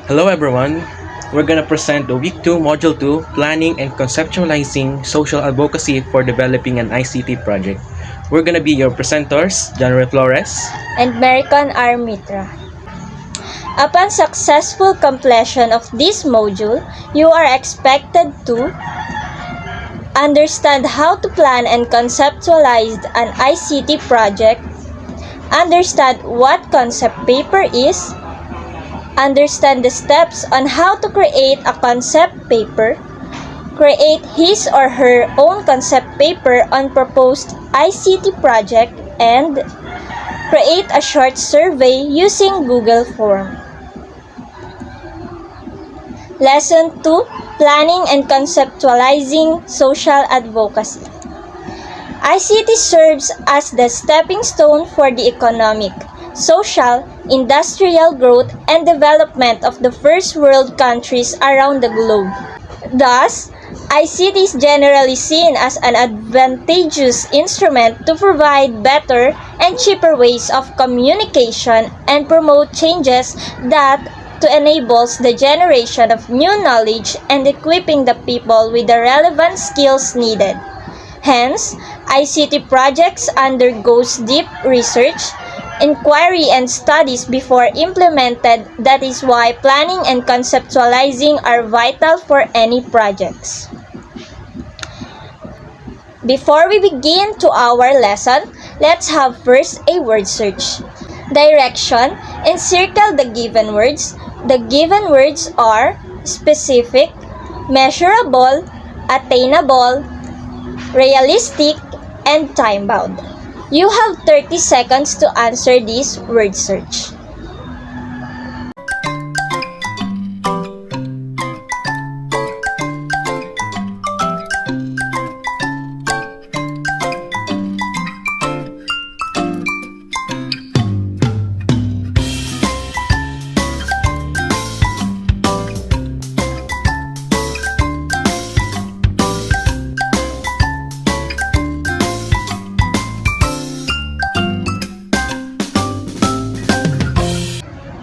Hello everyone! We're gonna present the Week 2 Module 2 Planning and Conceptualizing Social Advocacy for Developing an ICT Project. We're gonna be your presenters, January Flores and American R. Mitra. Upon successful completion of this module, you are expected to understand how to plan and conceptualize an ICT project, understand what concept paper is, understand the steps on how to create a concept paper, create his or her own concept paper on proposed ICT project, and create a short survey using Google Form. Lesson 2: Planning and Conceptualizing Social Advocacy. ICT serves as the stepping stone for the economic, social, industrial growth and development of the first world countries around the globe. Thus, ICT is generally seen as an advantageous instrument to provide better and cheaper ways of communication and promote changes that to enables the generation of new knowledge and equipping the people with the relevant skills needed. Hence, ICT projects undergoes deep research, inquiry and studies before implemented. That is why planning and conceptualizing are vital for any projects. Before we begin to our lesson, let's have first a word search. Direction: encircle the given words. The given words are specific, measurable, attainable, realistic, and time-bound. You have 30 seconds to answer this word search.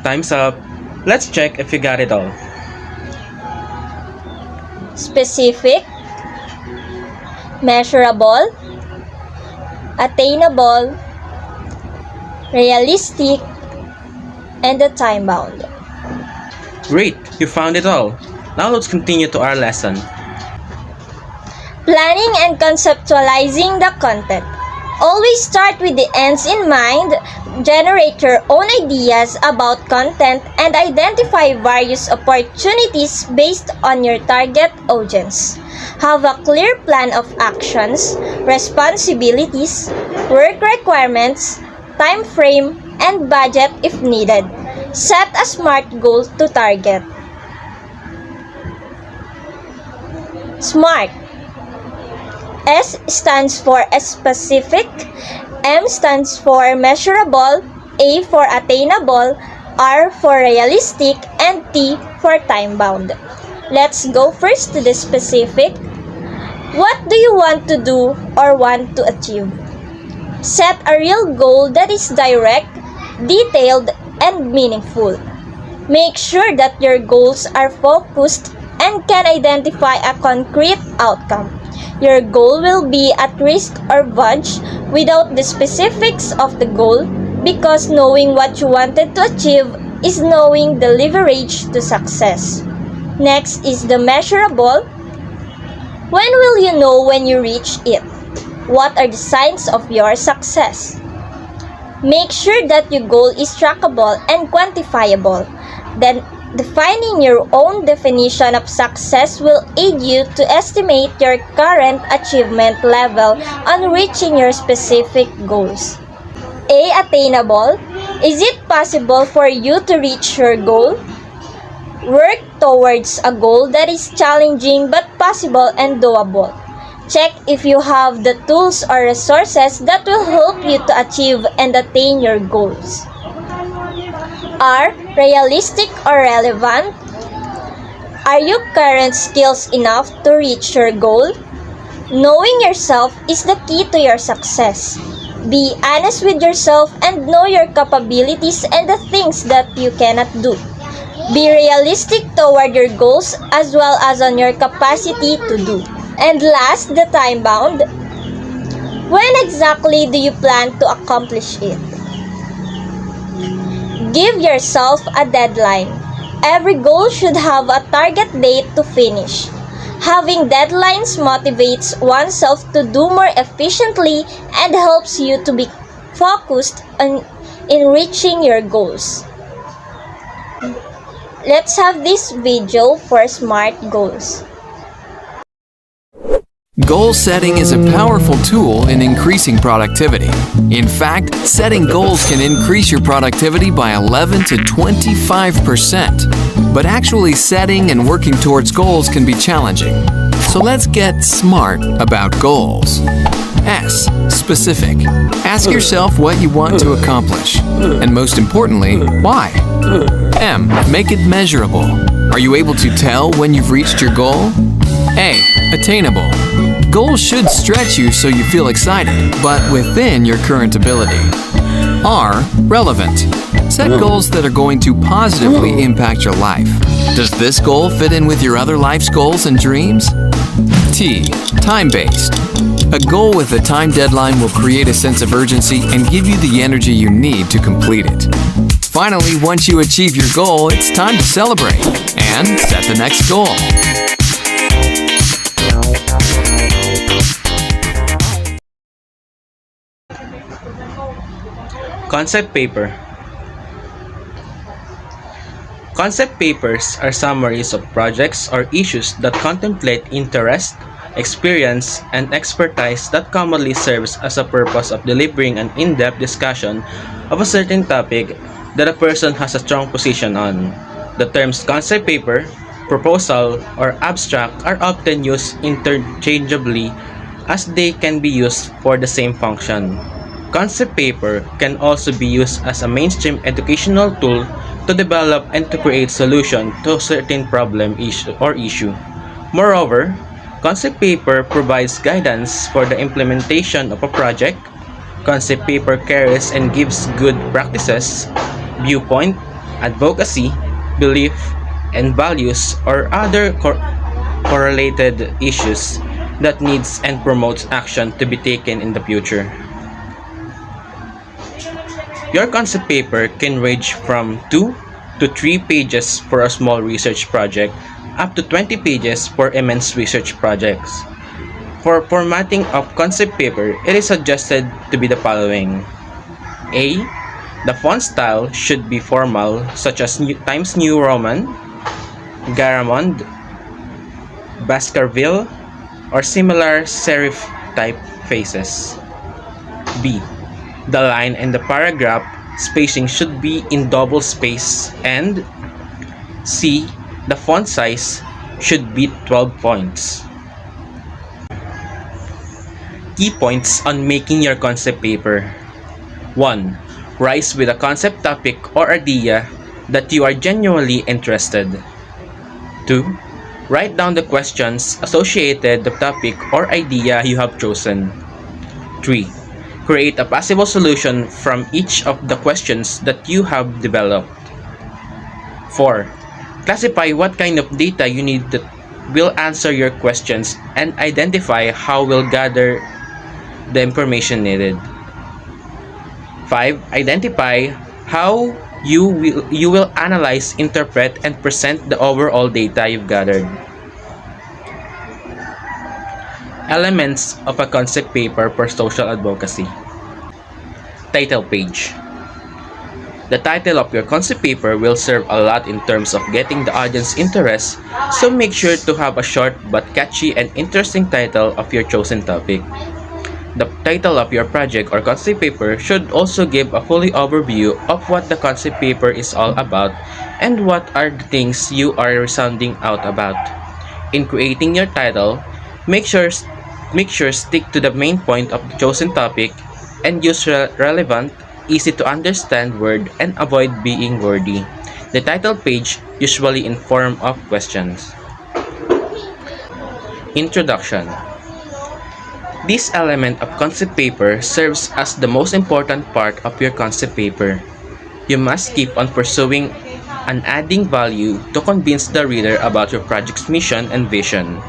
Time's up. Let's check if you got it all. Specific, measurable, attainable, realistic, and the time-bound. Great! You found it all. Now let's continue to our lesson. Planning and conceptualizing the content. Always start with the ends in mind. Generate your own ideas about content and identify various opportunities based on your target audience. Have a clear plan of actions, responsibilities, work requirements, time frame, and budget if needed. Set a SMART goal to target. SMART. S stands for specific, M stands for measurable, A for attainable, R for realistic, and T for time-bound. Let's go first to the specific. What do you want to do or want to achieve? Set a real goal that is direct, detailed, and meaningful. Make sure that your goals are focused and can identify a concrete outcome. Your goal will be at risk or budge without the specifics of the goal, because knowing what you wanted to achieve is knowing the leverage to success. Next is the measurable. When will you know when you reach it? What are the signs of your success? Make sure that your goal is trackable and quantifiable. Then, defining your own definition of success will aid you to estimate your current achievement level on reaching your specific goals. A. Attainable. Is it possible for you to reach your goal? Work towards a goal that is challenging but possible and doable. Check if you have the tools or resources that will help you to achieve and attain your goals. R. Realistic or relevant. Are your current skills enough to reach your goal? Knowing yourself is the key to your success. Be honest with yourself and know your capabilities and the things that you cannot do. Be realistic toward your goals as well as on your capacity to do. And last, the time bound. When exactly do you plan to accomplish it? Give yourself a deadline. Every goal should have a target date to finish. Having deadlines motivates oneself to do more efficiently and helps you to be focused in reaching your goals. Let's have this video for SMART goals. Goal setting is a powerful tool in increasing productivity. In fact, setting goals can increase your productivity by 11 to 25%. But actually setting and working towards goals can be challenging. So let's get smart about goals. S. Specific. Ask yourself what you want to accomplish. And most importantly, why? M. Make it measurable. Are you able to tell when you've reached your goal? A. Attainable. Goals should stretch you so you feel excited, but within your current ability. R. Relevant. Set goals that are going to positively impact your life. Does this goal fit in with your other life's goals and dreams? T. Time-based. A goal with a time deadline will create a sense of urgency and give you the energy you need to complete it. Finally, once you achieve your goal, it's time to celebrate and set the next goal. Concept paper. Concept papers are summaries of projects or issues that contemplate interest, experience, and expertise that commonly serves as a purpose of delivering an in-depth discussion of a certain topic that a person has a strong position on. The terms concept paper, proposal, or abstract are often used interchangeably as they can be used for the same function. Concept paper can also be used as a mainstream educational tool to develop and to create solution to a certain problem issue. Moreover, concept paper provides guidance for the implementation of a project. Concept paper carries and gives good practices, viewpoint, advocacy, belief, and values or other correlated issues that needs and promotes action to be taken in the future. Your concept paper can range from 2 to 3 pages for a small research project up to 20 pages for immense research projects. For formatting of concept paper, it is suggested to be the following. A. The font style should be formal, such as Times New Roman, Garamond, Baskerville, or similar serif typefaces. B. The line and the paragraph spacing should be in double space, and C. The font size should be 12 points. Key points on making your concept paper. 1. Rise with a concept topic or idea that you are genuinely interested. 2. Write down the questions associated with the topic or idea you have chosen. 3. Create a possible solution from each of the questions that you have developed. 4. Classify what kind of data you need that will answer your questions and identify how we'll gather the information needed. 5. Identify how you will analyze, interpret, and present the overall data you've gathered. Elements of a concept paper for social advocacy. Title page. The title of your concept paper will serve a lot in terms of getting the audience interest, so make sure to have a short but catchy and interesting title of your chosen topic. The title of your project or concept paper should also give a full overview of what the concept paper is all about and what are the things you are resounding out about. In creating your title, make sure stick to the main point of the chosen topic and use relevant, easy to understand word and avoid being wordy. The title page usually in form of questions. Introduction. This element of concept paper serves as the most important part of your concept paper. You must keep on pursuing and adding value to convince the reader about your project's mission and vision.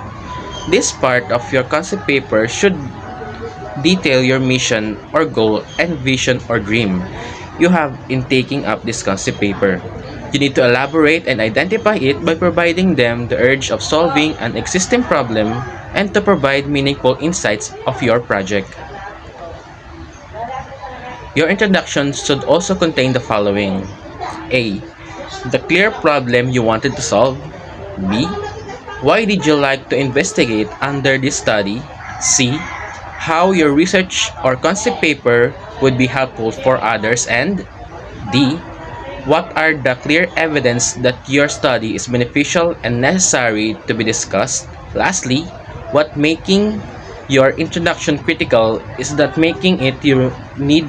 This part of your concept paper should detail your mission or goal and vision or dream you have in taking up this concept paper. You need to elaborate and identify it by providing them the urge of solving an existing problem and to provide meaningful insights of your project. Your introduction should also contain the following: A. The clear problem you wanted to solve. B. Why did you like to investigate under this study? C. How your research or concept paper would be helpful for others, and D. What are the clear evidence that your study is beneficial and necessary to be discussed? Lastly, what making your introduction critical is that making it you need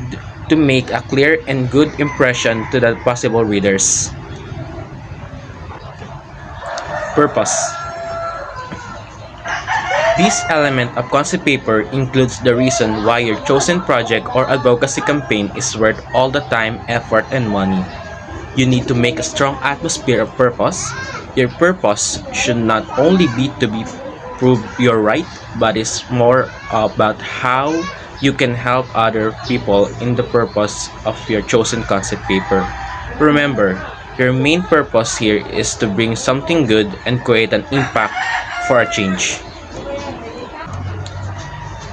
to make a clear and good impression to the possible readers. Purpose. This element of concept paper includes the reason why your chosen project or advocacy campaign is worth all the time, effort, and money. You need to make a strong atmosphere of purpose. Your purpose should not only be to prove you're right, but is more about how you can help other people in the purpose of your chosen concept paper. Remember, your main purpose here is to bring something good and create an impact for a change.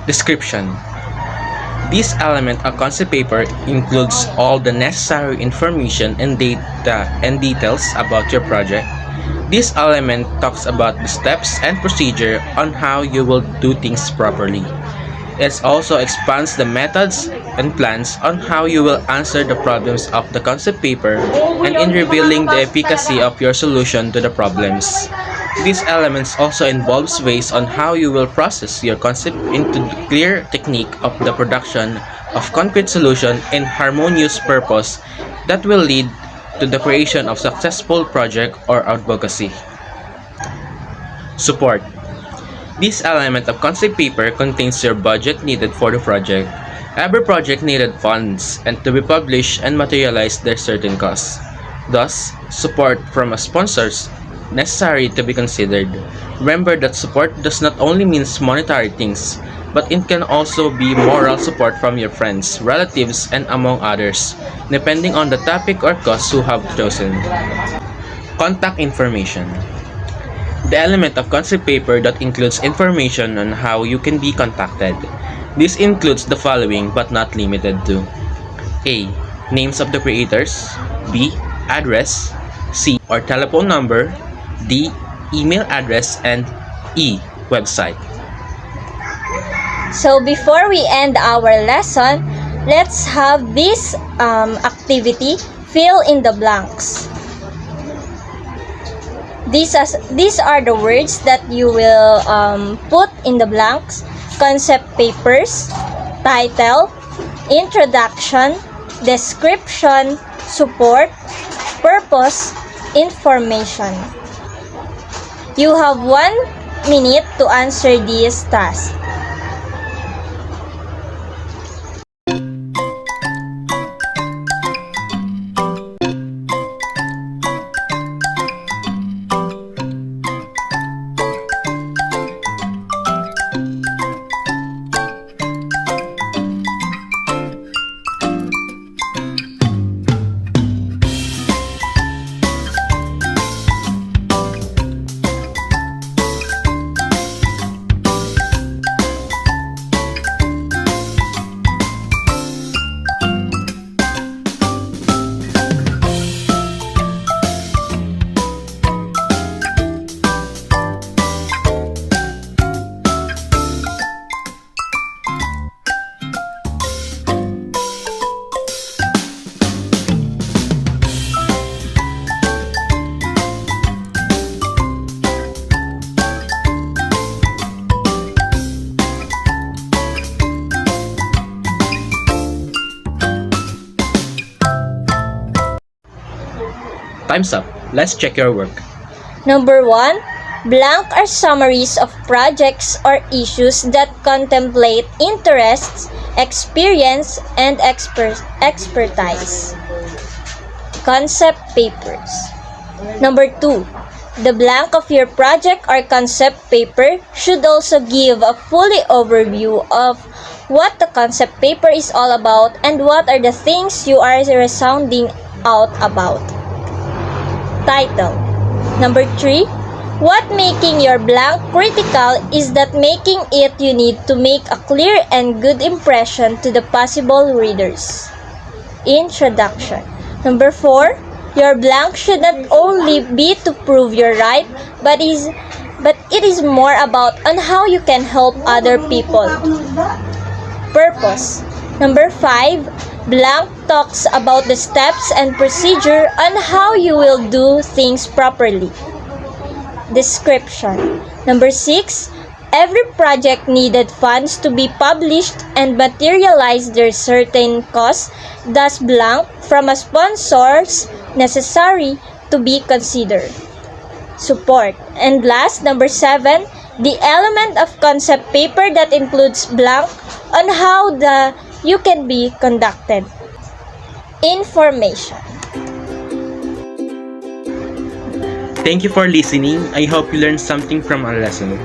Description. This element of concept paper includes all the necessary information and data and details about your project. This element talks about the steps and procedure on how you will do things properly. It also expands the methods and plans on how you will answer the problems of the concept paper and in revealing the efficacy of your solution to the problems. These elements also involves ways on how you will process your concept into the clear technique of the production of concrete solution and harmonious purpose that will lead to the creation of successful project or advocacy. Support. This element of concept paper contains your budget needed for the project. Every project needed funds and to be published and materialize their certain costs. Thus, support from a sponsors necessary to be considered. Remember that support does not only mean monetary things, but it can also be moral support from your friends, relatives, and among others, depending on the topic or cause you have chosen. Contact information. The element of concept paper that includes information on how you can be contacted. This includes the following but not limited to: A. Names of the creators. B. Address. C. Or telephone number. D. Email address, and E. Website. So before we end our lesson, let's have this activity, fill in the blanks. These are the words that you will put in the blanks: concept papers, title, introduction, description, support, purpose, information. You have 1 minute to answer this task. Time's up. Let's check your work. Number 1, blank are summaries of projects or issues that contemplate interests, experience, and expertise. Concept papers. Number 2. The blank of your project or concept paper should also give a fully overview of what the concept paper is all about and what are the things you are resounding out about. Title. Number 3. What making your blank critical is that making it you need to make a clear and good impression to the possible readers. Introduction. Number 4. Your blank should not only be to prove you're right, but it is more about on how you can help other people. Purpose. Number 5. Blank talks about the steps and procedure on how you will do things properly. Description. Number 6. Every project needed funds to be published and materialize their certain costs, thus blank from a sponsors necessary to be considered. Support. And last, number 7, the element of concept paper that includes blank on how you can be conducted. Information. Thank you for listening. I hope you learned something from our lesson.